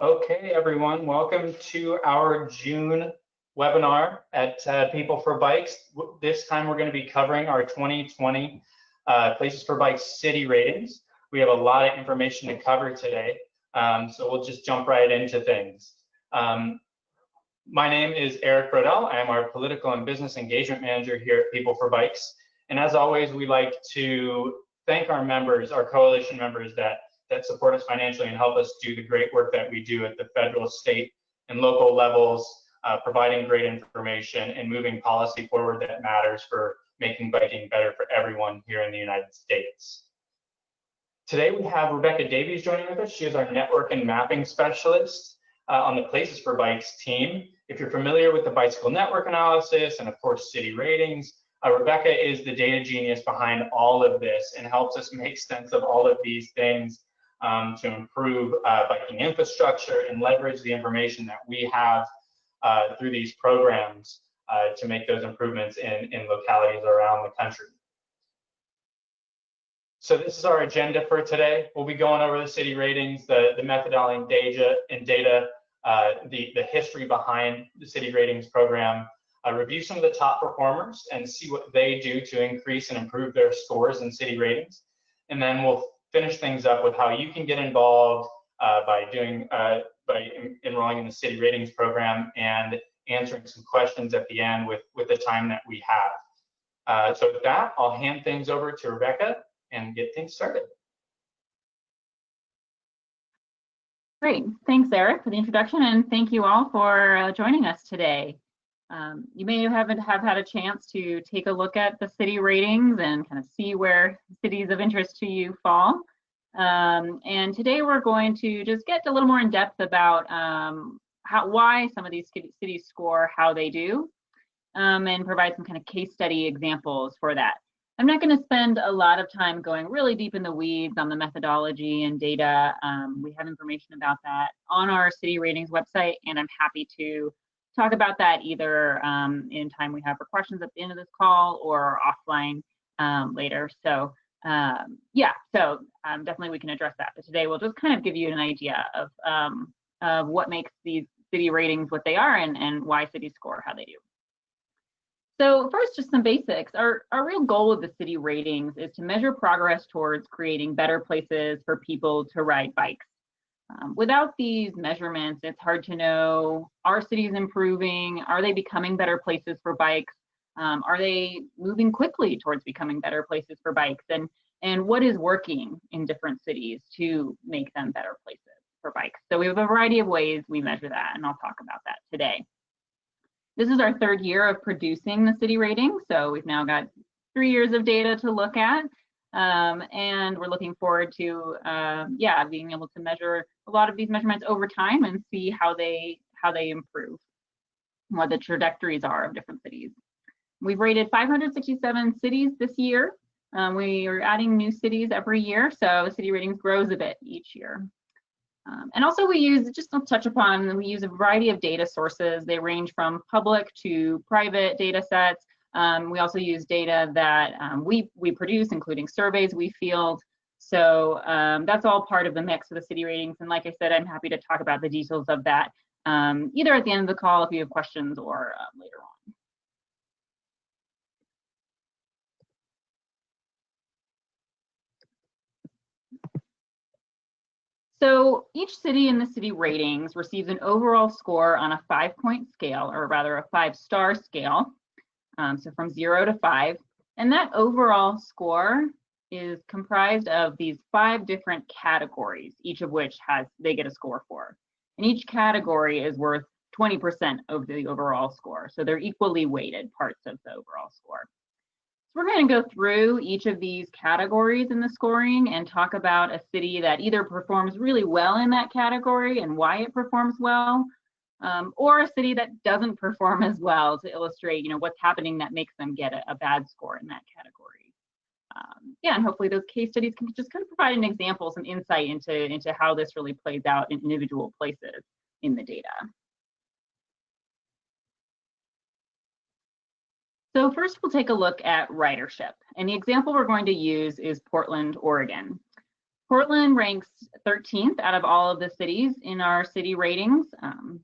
Okay, everyone, welcome to our June webinar at PeopleForBikes. This time we're going to be covering our 2020 PlacesForBikes City Ratings. We have a lot of information to cover today, so we'll just jump right into things. My name is Eric Brodell. I am our Political and Business Engagement Manager here at PeopleForBikes. And as always, we like to thank our members, our coalition members that support us financially and help us do the great work that we do at the federal, state, and local levels, providing great information and moving policy forward that matters for making biking better for everyone here in the United States. Today we have Rebecca Davies joining with us. She is our network and mapping specialist on the PlacesForBikes team. If you're familiar with the bicycle network analysis and of course city ratings, Rebecca is the data genius behind all of this and helps us make sense of all of these things to improve biking infrastructure and leverage the information that we have through these programs to make those improvements in localities around the country. So this is our agenda for today. We'll be going over the city ratings, the methodology and data, the history behind the city ratings program, review some of the top performers and see what they do to increase and improve their scores in city ratings. And then we'll finish things up with how you can get involved by enrolling in the city ratings program and answering some questions at the end with the time that we have. So with that, I'll hand things over to Rebecca and get things started. Great, thanks Eric for the introduction, and thank you all for joining us today. You may have had a chance to take a look at the city ratings and kind of see where cities of interest to you fall. And today we're going to just get a little more in depth about why some of these cities score how they do, and provide some kind of case study examples for that. I'm not going to spend a lot of time going really deep in the weeds on the methodology and data. We have information about that on our city ratings website, and I'm happy to talk about that either in time we have for questions at the end of this call or offline later. So yeah, so definitely we can address that. But today we'll just kind of give you an idea of what makes these city ratings what they are and why cities score how they do. So first, just some basics. Our real goal of the city ratings is to measure progress towards creating better places for people to ride bikes. Without these measurements, it's hard to know, are cities improving? Are they becoming better places for bikes? Are they moving quickly towards becoming better places for bikes? And what is working in different cities to make them better places for bikes? So we have a variety of ways we measure that, and I'll talk about that today. This is our third year of producing the city rating, so we've now got 3 years of data to look at. And we're looking forward to being able to measure a lot of these measurements over time and see how they improve, what the trajectories are of different cities. We've rated 567 cities this year. We are adding new cities every year, so city ratings grows a bit each year. And also we use, just to touch upon, we use a variety of data sources. They range from public to private data sets. We also use data that we produce, including surveys we field. So that's all part of the mix of the city ratings. And like I said, I'm happy to talk about the details of that, either at the end of the call if you have questions or later on. So each city in the city ratings receives an overall score on a 5-point scale, or rather a 5-star scale. So from 0 to 5, and that overall score is comprised of these 5 different categories, each of which they get a score for. And each category is worth 20% of the overall score. So they're equally weighted parts of the overall score. So we're going to go through each of these categories in the scoring and talk about a city that either performs really well in that category and why it performs well, or a city that doesn't perform as well, to illustrate, what's happening that makes them get a bad score in that category. And hopefully those case studies can just kind of provide an example, some insight into how this really plays out in individual places in the data. So first we'll take a look at ridership, and the example we're going to use is Portland, Oregon. Portland ranks 13th out of all of the cities in our city ratings,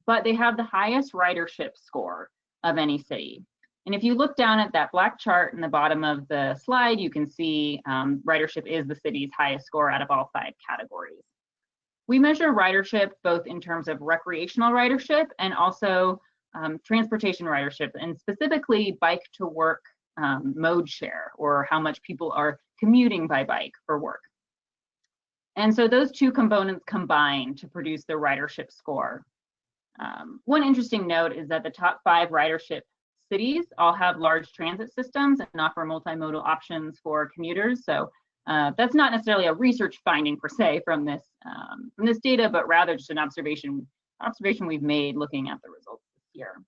but they have the highest ridership score of any city. And if you look down at that black chart in the bottom of the slide, you can see ridership is the city's highest score out of all 5 categories. We measure ridership both in terms of recreational ridership and also transportation ridership, and specifically bike to work mode share, or how much people are commuting by bike for work. And so those 2 components combine to produce the ridership score. One interesting note is that the top 5 ridership cities all have large transit systems and offer multimodal options for commuters. So that's not necessarily a research finding per se from this data, but rather just an observation we've made looking at the results this year.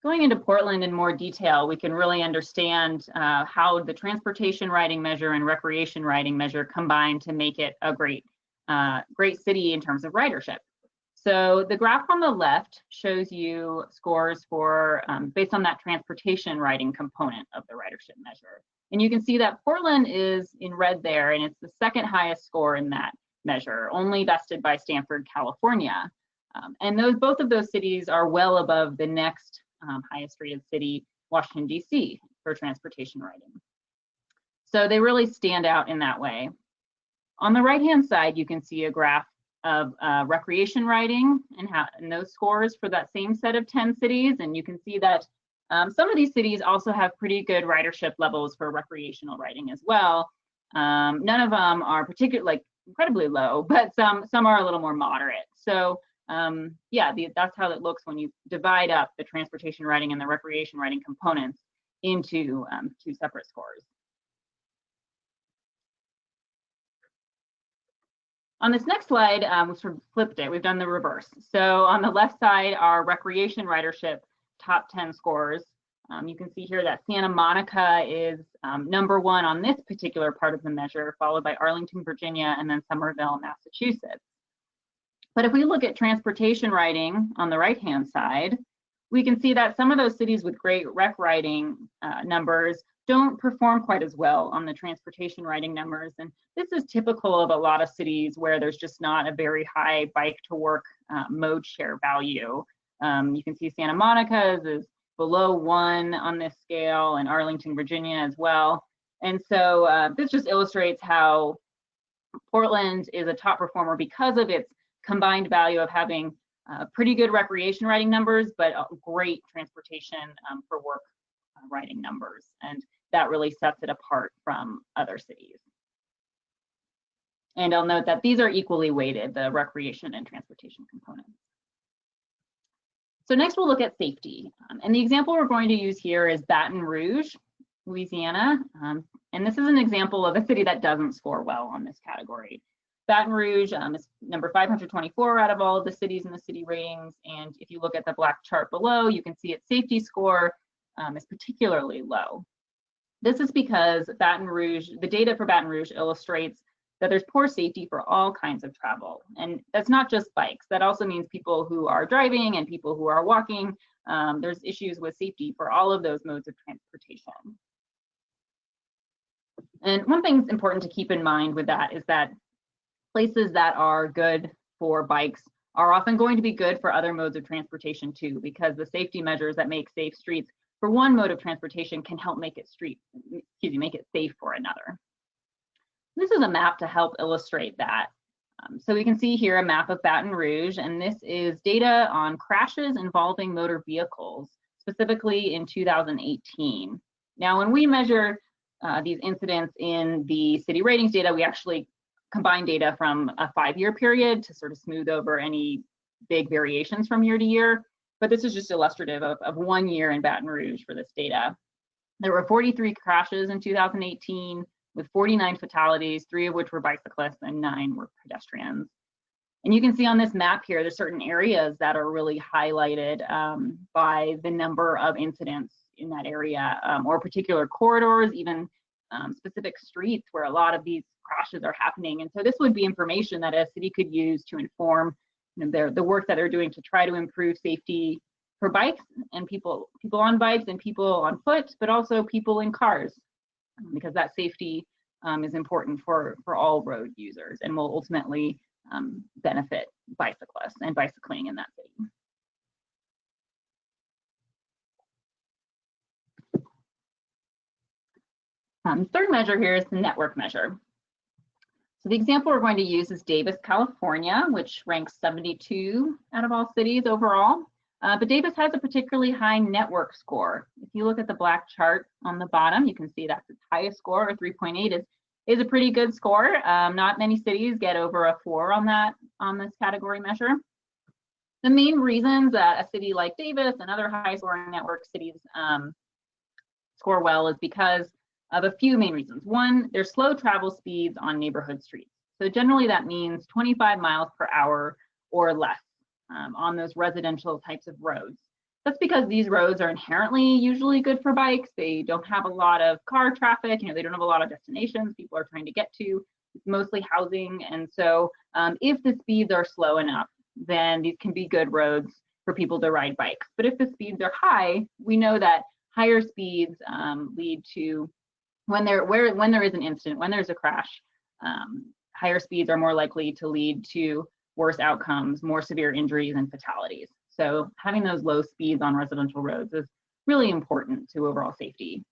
Going into Portland in more detail, we can really understand how the transportation riding measure and recreation riding measure combine to make it a great city in terms of ridership. So the graph on the left shows you scores for based on that transportation riding component of the ridership measure. And you can see that Portland is in red there, and it's the 2nd highest score in that measure, only bested by Stanford, California. And both of those cities are well above the next highest rated city, Washington, D.C., for transportation riding. So they really stand out in that way. On the right-hand side, you can see a graph of recreation riding and those scores for that same set of 10 cities. And you can see that some of these cities also have pretty good ridership levels for recreational riding as well. None of them are particularly incredibly low, but some are a little more moderate. So yeah, that's how it looks when you divide up the transportation riding and the recreation riding components into 2 separate scores. On this next slide, we sort of flipped it. We've done the reverse. So on the left side are recreation ridership top 10 scores. You can see here that Santa Monica is #1 on this particular part of the measure, followed by Arlington, Virginia, and then Somerville, Massachusetts. But if we look at transportation riding on the right-hand side, we can see that some of those cities with great rec riding numbers don't perform quite as well on the transportation riding numbers. And this is typical of a lot of cities where there's just not a very high bike to work mode share value. You can see Santa Monica's is below 1 on this scale, and Arlington, Virginia as well. And so this just illustrates how Portland is a top performer because of its combined value of having pretty good recreation riding numbers, but great transportation for work riding numbers. And that really sets it apart from other cities. And I'll note that these are equally weighted, the recreation and transportation components. So next we'll look at safety. And the example we're going to use here is Baton Rouge, Louisiana. And this is an example of a city that doesn't score well on this category. Baton Rouge is number 524 out of all of the cities in the city ratings. And if you look at the black chart below, you can see its safety score is particularly low. This is because Baton Rouge, the data for Baton Rouge illustrates that there's poor safety for all kinds of travel. And that's not just bikes. That also means people who are driving and people who are walking. There's issues with safety for all of those modes of transportation. And one thing that's important to keep in mind with that is that places that are good for bikes are often going to be good for other modes of transportation too, because the safety measures that make safe streets for one mode of transportation can help make it safe for another. This is a map to help illustrate that. So we can see here a map of Baton Rouge, and this is data on crashes involving motor vehicles, specifically in 2018. Now, when we measure these incidents in the city ratings data, we actually combine data from a 5-year period to sort of smooth over any big variations from year to year. But this is just illustrative of 1 year in Baton Rouge for this data. There were 43 crashes in 2018 with 49 fatalities, 3 of which were bicyclists and 9 were pedestrians. And you can see on this map here, there's certain areas that are really highlighted by the number of incidents in that area, or particular corridors, even specific streets where a lot of these crashes are happening. And so this would be information that a city could use to inform the work that they're doing to try to improve safety for bikes and people on bikes and people on foot, but also people in cars, because that safety is important for all road users and will ultimately benefit bicyclists and bicycling in that city. Third measure here is the network measure. So the example we're going to use is Davis, California, which ranks 72 out of all cities overall. But Davis has a particularly high network score. If you look at the black chart on the bottom, you can see that's its highest score, or 3.8 is a pretty good score. Not many cities get over a 4 on this category measure. The main reasons that a city like Davis and other high scoring network cities score well is because of a few main reasons. One, there's slow travel speeds on neighborhood streets. So generally that means 25 miles per hour or less on those residential types of roads. That's because these roads are inherently usually good for bikes. They don't have a lot of car traffic, they don't have a lot of destinations people are trying to get to. It's mostly housing. And so if the speeds are slow enough, then these can be good roads for people to ride bikes. But if the speeds are high, we know that higher speeds lead to when there is an incident, when there's a crash, higher speeds are more likely to lead to worse outcomes, more severe injuries and fatalities. So having those low speeds on residential roads is really important to overall safety.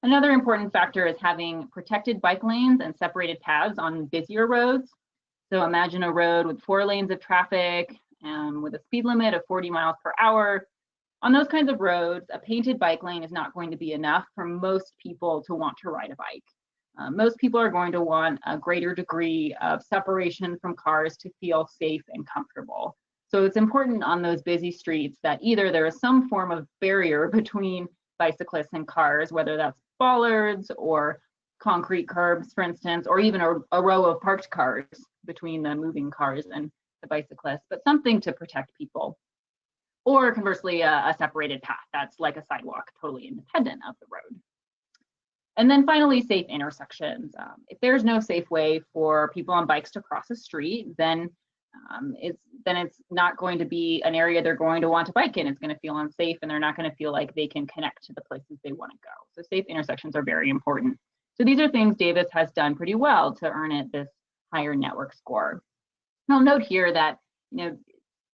Another important factor is having protected bike lanes and separated paths on busier roads. So imagine a road with 4 lanes of traffic with a speed limit of 40 miles per hour. On those kinds of roads, a painted bike lane is not going to be enough for most people to want to ride a bike. Most people are going to want a greater degree of separation from cars to feel safe and comfortable. So it's important on those busy streets that either there is some form of barrier between bicyclists and cars, whether that's bollards or concrete curbs, for instance, or even a row of parked cars between the moving cars and the bicyclists, but something to protect people. Or conversely, a separated path that's like a sidewalk, totally independent of the road. And then finally, safe intersections. If there's no safe way for people on bikes to cross a street, then it's not going to be an area they're going to want to bike in. It's going to feel unsafe, and they're not going to feel like they can connect to the places they want to go. So safe intersections are very important. So these are things Davis has done pretty well to earn it this higher network score. And I'll note here that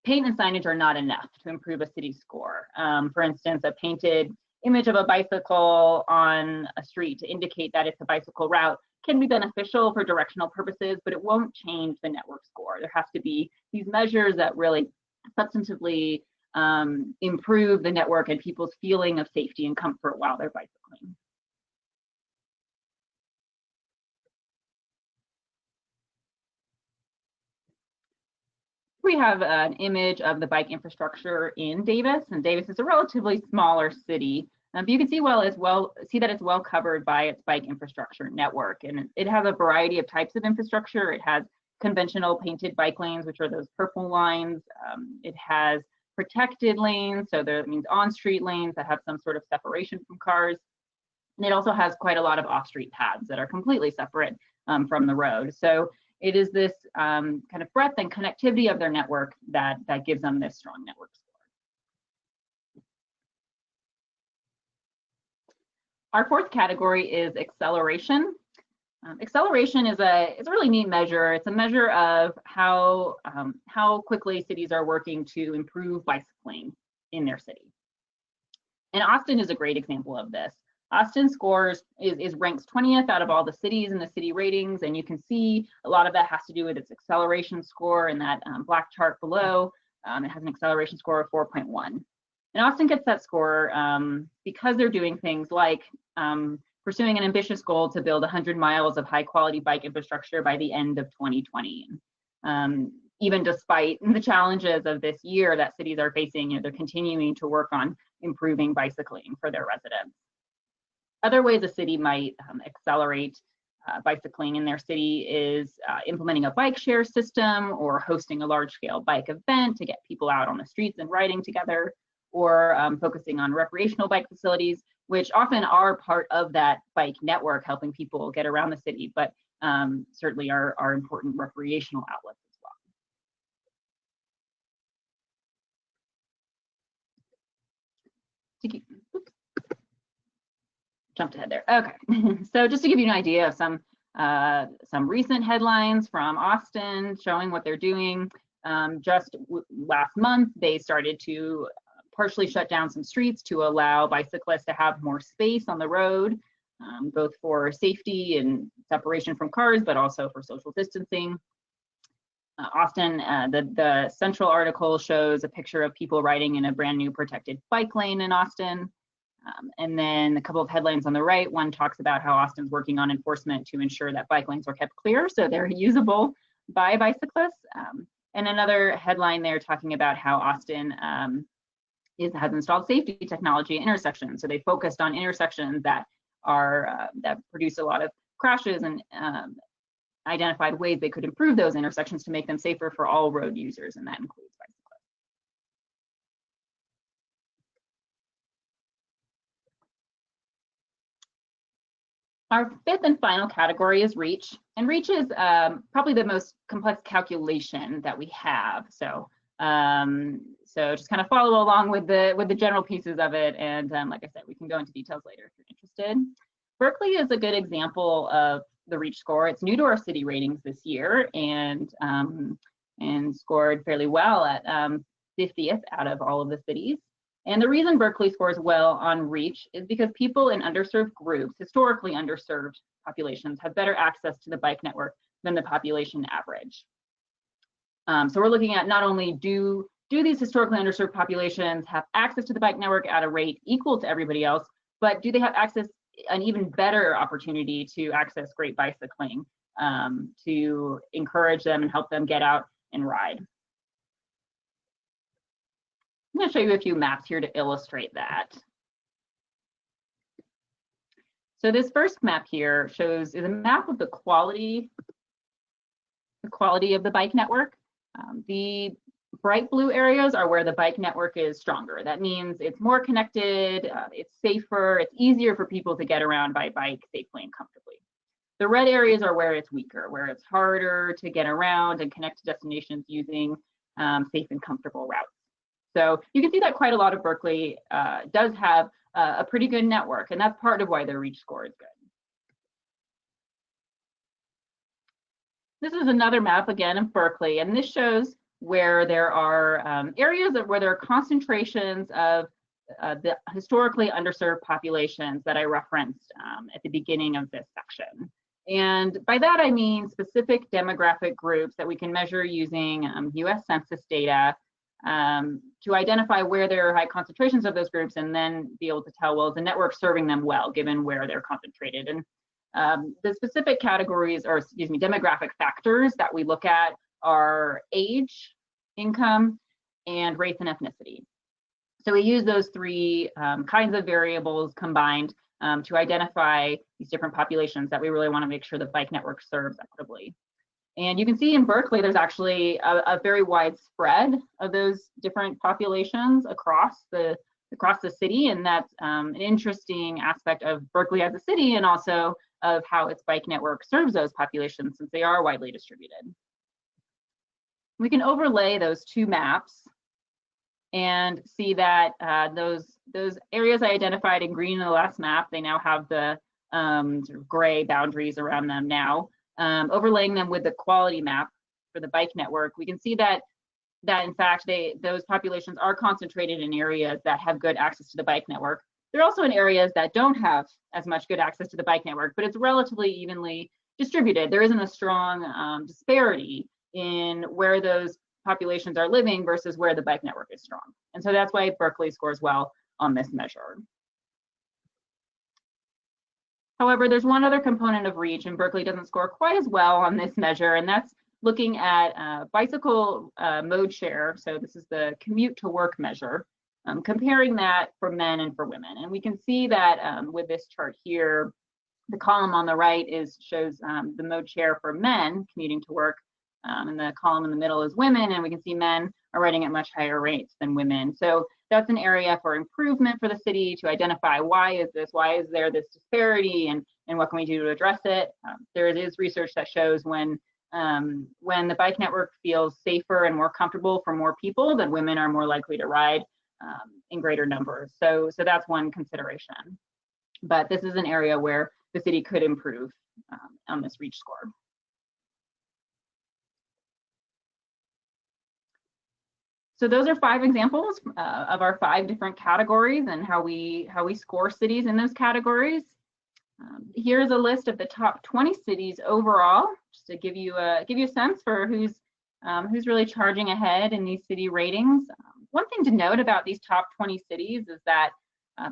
paint and signage are not enough to improve a city score. For instance, a painted image of a bicycle on a street to indicate that it's a bicycle route can be beneficial for directional purposes, but it won't change the network score. There has to be these measures that really substantively improve the network and people's feeling of safety and comfort while they're bicycling. We have an image of the bike infrastructure in Davis, and Davis is a relatively smaller city. But you can see that it's well covered by its bike infrastructure network, and it has a variety of types of infrastructure. It has conventional painted bike lanes, which are those purple lines. It has protected lanes, so that means on-street lanes that have some sort of separation from cars. And it also has quite a lot of off-street paths that are completely separate from the road. So it is this kind of breadth and connectivity of their network that gives them this strong network score. Our fourth category is acceleration. Acceleration is a really neat measure. It's a measure of how quickly cities are working to improve bicycling in their city. And Austin is a great example of this. Austin scores is ranks 20th out of all the cities in the city ratings, and you can see a lot of that has to do with its acceleration score in that black chart below. It has an acceleration score of 4.1. And Austin gets that score because they're doing things like pursuing an ambitious goal to build 100 miles of high quality bike infrastructure by the end of 2020. Even despite the challenges of this year that cities are facing, they're continuing to work on improving bicycling for their residents. Other ways a city might accelerate bicycling in their city is implementing a bike share system or hosting a large-scale bike event to get people out on the streets and riding together, or focusing on recreational bike facilities, which often are part of that bike network, helping people get around the city, but certainly are important recreational outlets as well. jumped ahead there. Okay, so just to give you an idea of some recent headlines from Austin showing what they're doing. Just last month, they started to partially shut down some streets to allow bicyclists to have more space on the road, both for safety and separation from cars, but also for social distancing. Austin, the central article shows a picture of people riding in a brand new protected bike lane in Austin. And then a couple of headlines on the right. One talks about how Austin's working on enforcement to ensure that bike lanes are kept clear so they're usable by bicyclists. And another headline there talking about how Austin has installed safety technology at intersections. So they focused on intersections that are that produce a lot of crashes and identified ways they could improve those intersections to make them safer for all road users, and that includes bicyclists. Our fifth and final category is reach, and reach is probably the most complex calculation that we have. So just kind of follow along with the general pieces of it, and like I said, we can go into details later if you're interested. Berkeley is a good example of the reach score. It's new to our city ratings this year, and scored fairly well at 50th out of all of the cities. And the reason Berkeley scores well on reach is because people in underserved groups, historically underserved populations, have better access to the bike network than the population average. So we're looking at not only do these historically underserved populations have access to the bike network at a rate equal to everybody else, but do they have access, an even better opportunity to access great bicycling, to encourage them and help them get out and ride. I'm going to show you a few maps here to illustrate that. So this first map here is a map of the quality of the bike network. The bright blue areas are where the bike network is stronger. That means it's more connected, it's safer, it's easier for people to get around by bike safely and comfortably. The red areas are where it's weaker, where it's harder to get around and connect to destinations using safe and comfortable routes. So you can see that quite a lot of Berkeley does have a pretty good network, and that's part of why their reach score is good. This is another map again of Berkeley, and this shows where there are areas where there are concentrations of the historically underserved populations that I referenced at the beginning of this section. And by that I mean specific demographic groups that we can measure using US Census data to identify where there are high concentrations of those groups, and then be able to tell, well, is the network serving them well given where they're concentrated. And the specific categories, or excuse me, demographic factors that we look at are age, income, and race and ethnicity. So we use those three kinds of variables combined to identify these different populations that we really want to make sure the bike network serves equitably. And you can see in Berkeley, there's actually a very wide spread of those different populations across the city, and that's an interesting aspect of Berkeley as a city, and also of how its bike network serves those populations, since they are widely distributed. We can overlay those two maps and see that those areas I identified in green in the last map, they now have the sort of gray boundaries around them now. Overlaying them with the quality map for the bike network, we can see that in fact those populations are concentrated in areas that have good access to the bike network. They're also in areas that don't have as much good access to the bike network, but it's relatively evenly distributed. There isn't a strong disparity in where those populations are living versus where the bike network is strong. And so that's why Berkeley scores well on this measure. However, there's one other component of reach, and Berkeley doesn't score quite as well on this measure, and that's looking at bicycle mode share. So this is the commute to work measure, comparing that for men and for women. And we can see that with this chart here, the column on the right shows the mode share for men commuting to work, and the column in the middle is women, and we can see men are riding at much higher rates than women. So that's an area for improvement for the city to identify why is there this disparity, and what can we do to address it. There is research that shows when the bike network feels safer and more comfortable for more people, then women are more likely to ride in greater numbers. So that's one consideration. but this is an area where the city could improve on this reach score. So those are 5 examples of our 5 different categories and how we score cities in those categories. Here's a list of the top 20 cities overall, just to give you a sense for who's really charging ahead in these city ratings. One thing to note about these top 20 cities is that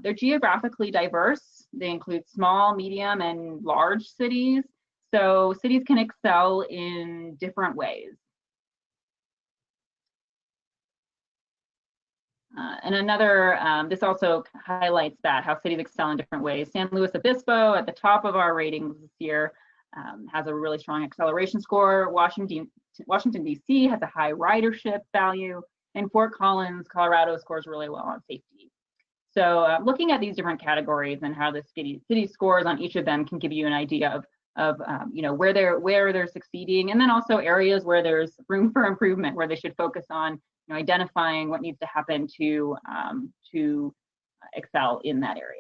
they're geographically diverse. They include small, medium, and large cities. So cities can excel in different ways. And another, this also highlights that, how cities excel in different ways. San Luis Obispo, at the top of our ratings this year, has a really strong acceleration score. Washington, D.C. has a high ridership value, and Fort Collins, Colorado, scores really well on safety. So looking at these different categories and how the city scores on each of them can give you an idea of you know, where they're succeeding, and then also areas where there's room for improvement, where they should focus on, you know, identifying what needs to happen to excel in that area.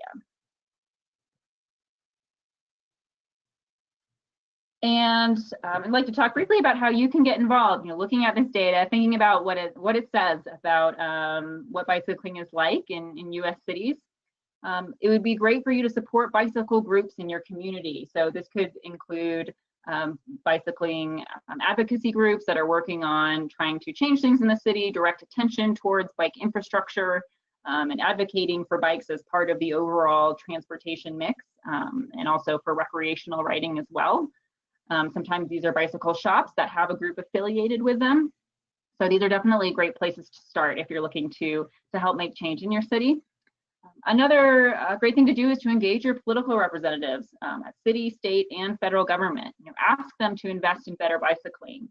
And I'd like to talk briefly about how you can get involved. You know, looking at this data, thinking about what it says about what bicycling is like in U.S. cities. It would be great for you to support bicycle groups in your community. So this could include bicycling advocacy groups that are working on trying to change things in the city, direct attention towards bike infrastructure, and advocating for bikes as part of the overall transportation mix, and also for recreational riding as well. Sometimes these are bicycle shops that have a group affiliated with them. So these are definitely great places to start if you're looking to help make change in your city. Another great thing to do is to engage your political representatives at city, state, and federal government. You know, ask them to invest in better bicycling.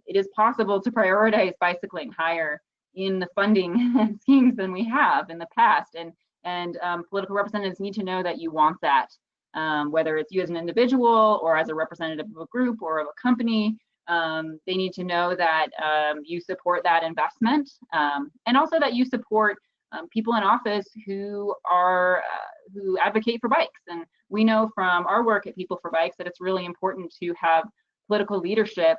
It is possible to prioritize bicycling higher in the funding schemes than we have in the past, and political representatives need to know that you want that, whether it's you as an individual or as a representative of a group or of a company. They need to know that you support that investment, and also that you support people in office who advocate for bikes. And we know from our work at PeopleForBikes that it's really important to have political leadership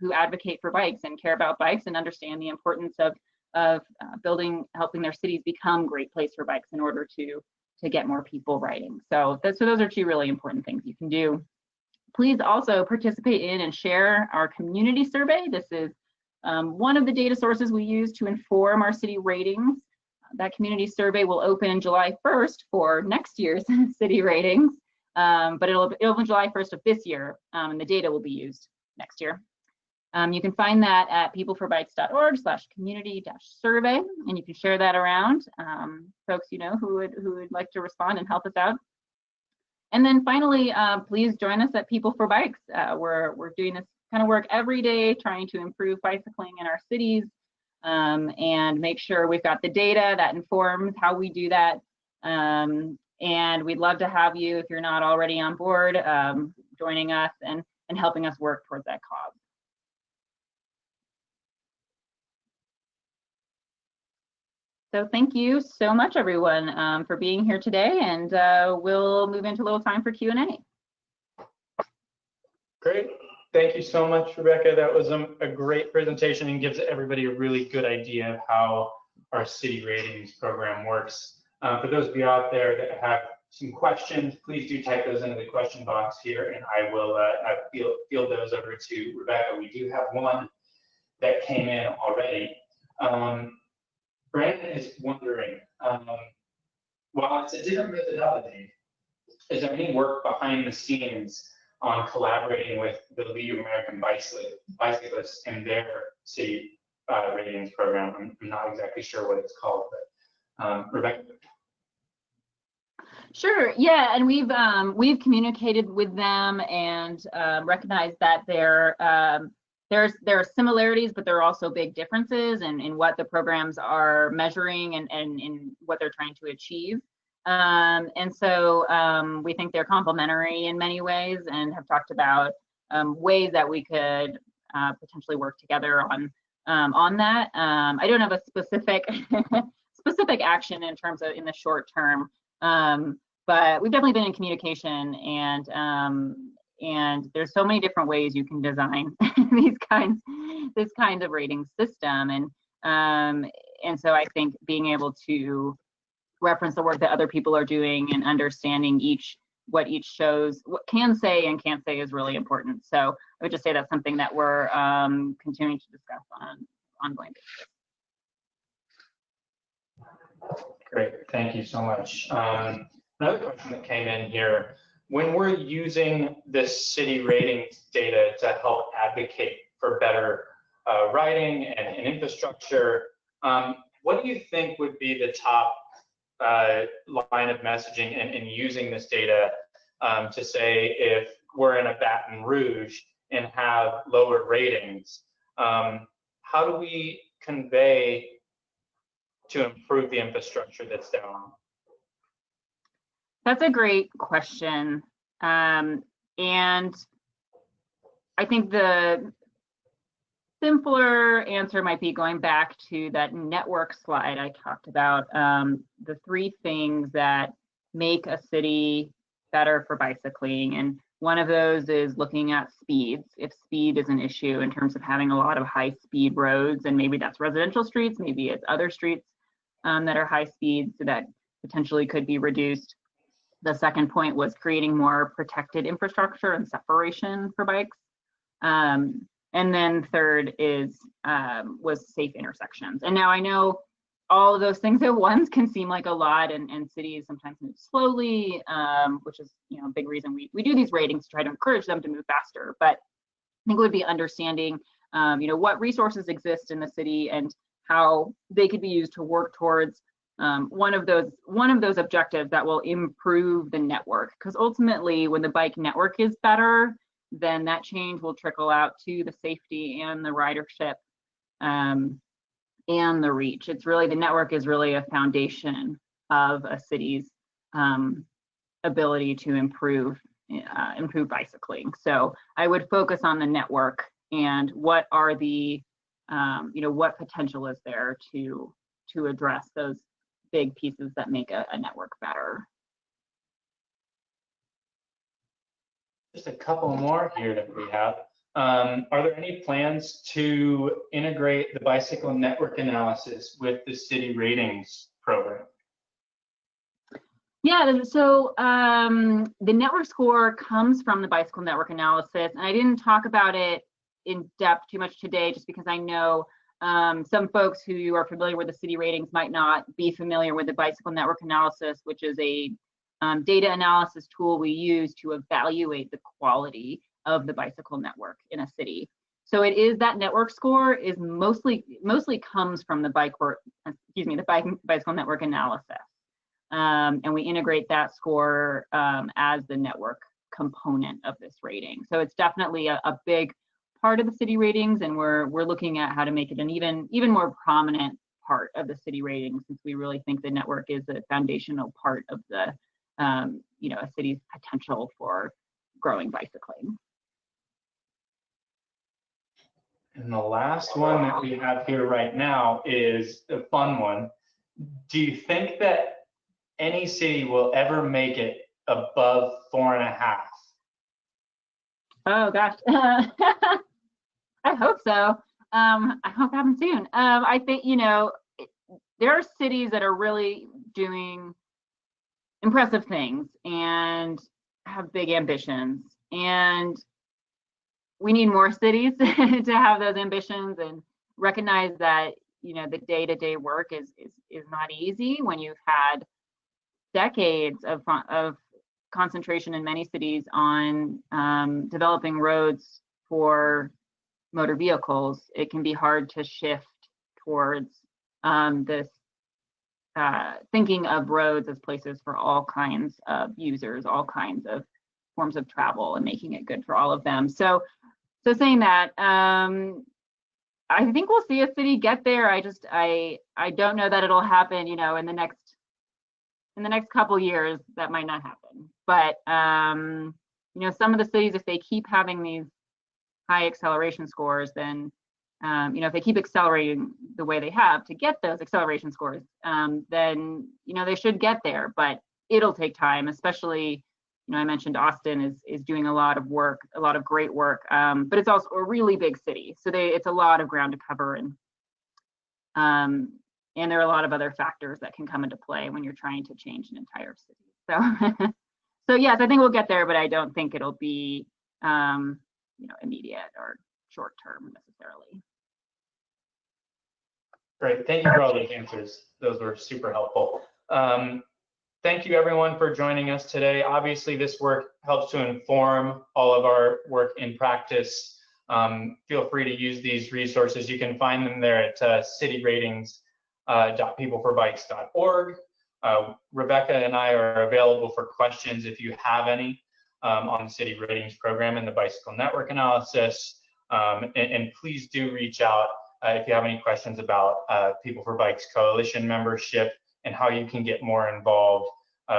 who advocate for bikes and care about bikes and understand the importance of helping their cities become great place for bikes in order to get more people riding. So those are 2 really important things you can do. Please also participate in and share our community survey. This is one of the data sources we use to inform our city ratings. That community survey will open July 1st for next year's city ratings, but it'll open July 1st of this year, and the data will be used next year. You can find that at peopleforbikes.org/community-survey, and you can share that around. Folks you know who would like to respond and help us out. And then finally, please join us at PeopleForBikes. We're doing this kind of work every day, trying to improve bicycling in our cities, and make sure we've got the data that informs how we do that. And we'd love to have you, if you're not already on board, joining us and helping us work towards that cause. So thank you so much, everyone, for being here today, and we'll move into a little time for Q&A. Great. Thank you so much, Rebecca. That was a great presentation and gives everybody a really good idea of how our city ratings program works. For those of you out there that have some questions, please do type those into the question box here, and I will field those over to Rebecca. We do have one that came in already. Brandon is wondering, while it's a different methodology, is there any work behind the scenes on collaborating with the League of American Bicyclists in their city ratings program? I'm not exactly sure what it's called, but Rebecca. Sure. Yeah, and we've communicated with them and recognized that there are similarities, but there are also big differences in what the programs are measuring and in what they're trying to achieve. And so we think they're complementary in many ways, and have talked about ways that we could potentially work together on that. I don't have a specific action in terms of in the short term, but we've definitely been in communication, and there's so many different ways you can design this kind of rating system, and so I think being able to reference the work that other people are doing and understanding what each shows, what can say and can't say, is really important. So I would just say that's something that we're continuing to discuss on an ongoing basis. Great, thank you so much. Another question that came in here: when we're using this city ratings data to help advocate for better riding and infrastructure, what do you think would be the top line of messaging in using this data to say, if we're in a Baton Rouge and have lower ratings, how do we convey to improve the infrastructure that's down? That's a great question. And I think the simpler answer might be going back to that network slide I talked about, the 3 things that make a city better for bicycling. And one of those is looking at speeds. If speed is an issue in terms of having a lot of high speed roads, and maybe that's residential streets, maybe it's other streets that are high speed, so that potentially could be reduced. The second point was creating more protected infrastructure and separation for bikes. And then third was safe intersections. And now I know all of those things at once can seem like a lot, and cities sometimes move slowly, which is a big reason we do these ratings, to try to encourage them to move faster. But I think it would be understanding what resources exist in the city and how they could be used to work towards one of those objectives that will improve the network. Because ultimately, when the bike network is better, then that change will trickle out to the safety and the ridership and the reach. It's really, the network is really a foundation of a city's ability to improve bicycling. So I would focus on the network and what are the what potential is there to address those big pieces that make a network better. Just a couple more here that we have. Are there any plans to integrate the bicycle network analysis with the city ratings program? Yeah, so the network score comes from the bicycle network analysis, and I didn't talk about it in depth too much today, just because I know some folks who are familiar with the city ratings might not be familiar with the bicycle network analysis, which is a data analysis tool we use to evaluate the quality of the bicycle network in a city. So it is, that network score is mostly comes from the bicycle network analysis, and we integrate that score as the network component of this rating. So it's definitely a big part of the city ratings, and we're looking at how to make it an even more prominent part of the city ratings, since we really think the network is a foundational part of the a city's potential for growing bicycling. And the last one that we have here right now is a fun one. Do you think that any city will ever make it above 4.5? Oh gosh, I hope so. I hope it happens soon. I think there are cities that are really doing impressive things and have big ambitions, and we need more cities to have those ambitions, and recognize that the day-to-day work is not easy when you've had decades of concentration in many cities on developing roads for motor vehicles. It can be hard to shift towards this thinking of roads as places for all kinds of users, all kinds of forms of travel, and making it good for all of them. So saying that, I think we'll see a city get there. I don't know that it'll happen, in the next couple years. That might not happen. But some of the cities, if they keep having these high acceleration scores, then if they keep accelerating the way they have to get those acceleration scores, then they should get there. But it'll take time, especially, I mentioned Austin is doing a lot of work, a lot of great work, but it's also a really big city. So it's a lot of ground to cover, and there are a lot of other factors that can come into play when you're trying to change an entire city. So, so yes, I think we'll get there, but I don't think it'll be, immediate or short term necessarily. Great, thank you for all those answers. Those were super helpful. Thank you everyone for joining us today. Obviously this work helps to inform all of our work in practice. Feel free to use these resources. You can find them there at cityratings.peopleforbikes.org. Rebecca and I are available for questions if you have any on the City Ratings program and the bicycle network analysis. And please do reach out if you have any questions about People for Bikes Coalition membership and how you can get more involved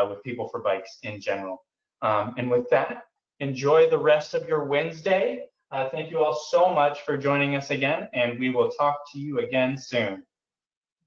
with People for Bikes in general. And with that, enjoy the rest of your Wednesday. Thank you all so much for joining us again, and we will talk to you again soon.